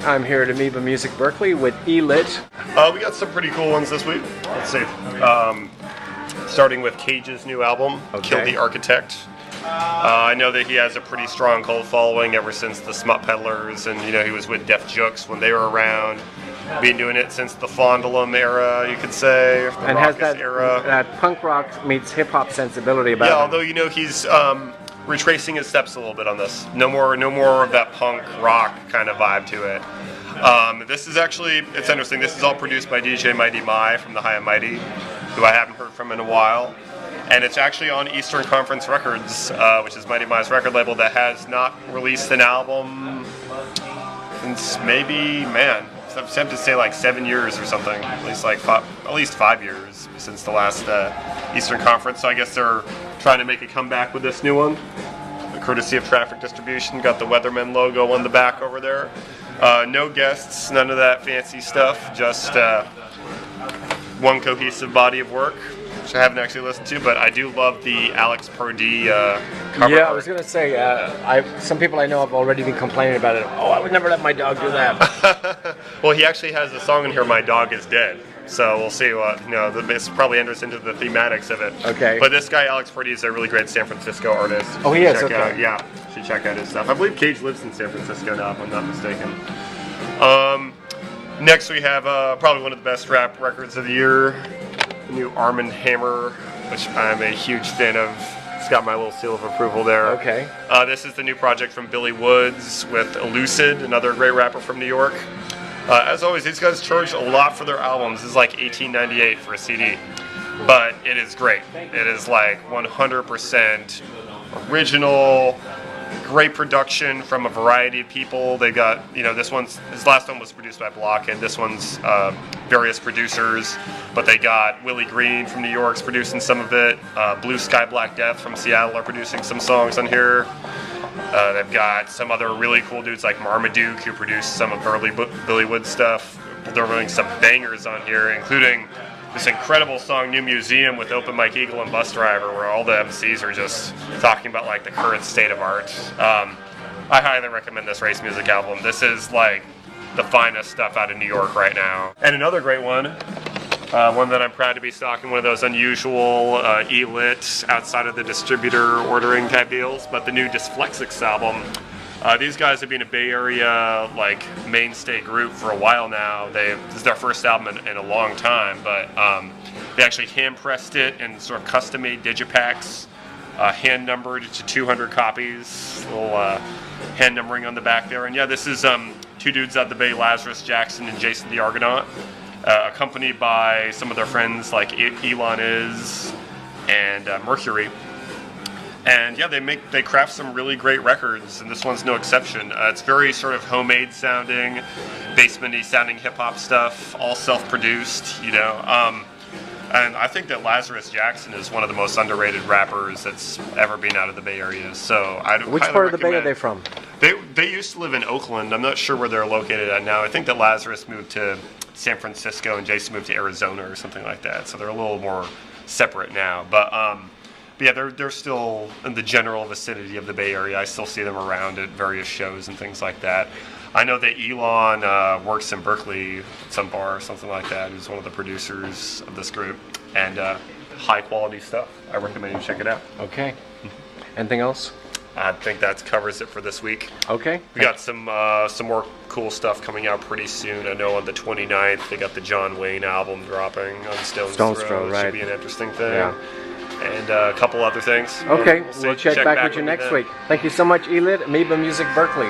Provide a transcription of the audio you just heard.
I'm here at Amoeba Berkeley with E-Lit. We got some pretty cool ones this week. Let's see. Starting with Cage's new album, Kill the Architect. I know that he has a pretty strong cult following ever since the Smut Peddlers, and he was with Def Jux when they were around. Been doing it since the Fondulum era, you could say, the and has that era. That punk rock meets hip hop sensibility about him. Although he's retracing his steps a little bit on this. No more of that punk rock kind of vibe to it. This is actually, it's interesting. This is all produced by DJ Mighty Mai from the High and Mighty, who I haven't heard from in a while. And it's actually on Eastern Conference Records, which is Mighty Mai's record label, that has not released an album since maybe, I'm tempted to say like 7 years or something. At least 5 years since the last Eastern Conference. So I guess they're trying to make a comeback with this new one, courtesy of Traffic Distribution. Got the Weatherman logo on the back over there. No guests, none of that fancy stuff. Just one cohesive body of work, which I haven't actually listened to, but I do love the Alex Purdie cover. Yeah, I was going to say, some people I know have already been complaining about it. Oh, I would never let my dog do that. Well, he actually has a song in here, My Dog Is Dead. So we'll see what, this probably enters into the thematics of it. Okay. But this guy, Alex Purdie, is a really great San Francisco artist. Oh, he is? Okay. You should check out his stuff. I believe Cage lives in San Francisco now, if I'm not mistaken. Next we have probably one of the best rap records of the year, the new Arm & Hammer, which I'm a huge fan of. It's got my little seal of approval there. Okay. This is the new project from Billy Woods with Elucid, another great rapper from New York. As always, these guys charge a lot for their albums. This is like $18.98 for a CD, but it is great. It is like 100% original, great production from a variety of people. They got, his last one was produced by Blockhead. This one's various producers, but they got Willie Green from New York's producing some of it. Blue Sky Black Death from Seattle are producing some songs on here. They've got some other really cool dudes like Marmaduke, who produced some of early Billy Wood stuff. They're running some bangers on here, including this incredible song, New Museum, with Open Mike Eagle and Bus Driver, where all the MCs are just talking about like the current state of art. I highly recommend this Race Music album. This is like the finest stuff out of New York right now. And another great one, one that I'm proud to be stocking, one of those unusual E-Lit outside of the distributor ordering type deals, but the new Dysflexics album. These guys have been a Bay Area mainstay group for a while now. This is their first album in a long time, but they actually hand pressed it in sort of custom made digipacks, hand numbered to 200 copies, little hand numbering on the back there. And yeah, this is two dudes out the Bay, Lazarus Jackson and Jason the Argonaut, accompanied by some of their friends like Elon Is and Mercury. And yeah, they craft some really great records, and this one's no exception. It's very sort of homemade sounding, basement-y sounding hip-hop stuff, all self-produced, and I think that Lazarus Jackson is one of the most underrated rappers that's ever been out of the Bay Area. So which part of the Bay are they from? They used to live in Oakland. I'm not sure where they're located at now. I think that Lazarus moved to San Francisco and Jason moved to Arizona or something like that. So they're a little more separate now. But yeah, they're still in the general vicinity of the Bay Area. I still see them around at various shows and things like that. I know that Elon works in Berkeley at some bar or something like that. He's one of the producers of this group. And high quality stuff. I recommend you check it out. Okay. Anything else? I think that covers it for this week. Okay. We got some more cool stuff coming out pretty soon. I know on the 29th they got the John Wayne album dropping on Stone's Throw. Right. Should be an interesting thing. Yeah. And a couple other things. Okay, we'll check back with you next week. Thank you so much, E-Lit Amoeba Berkeley.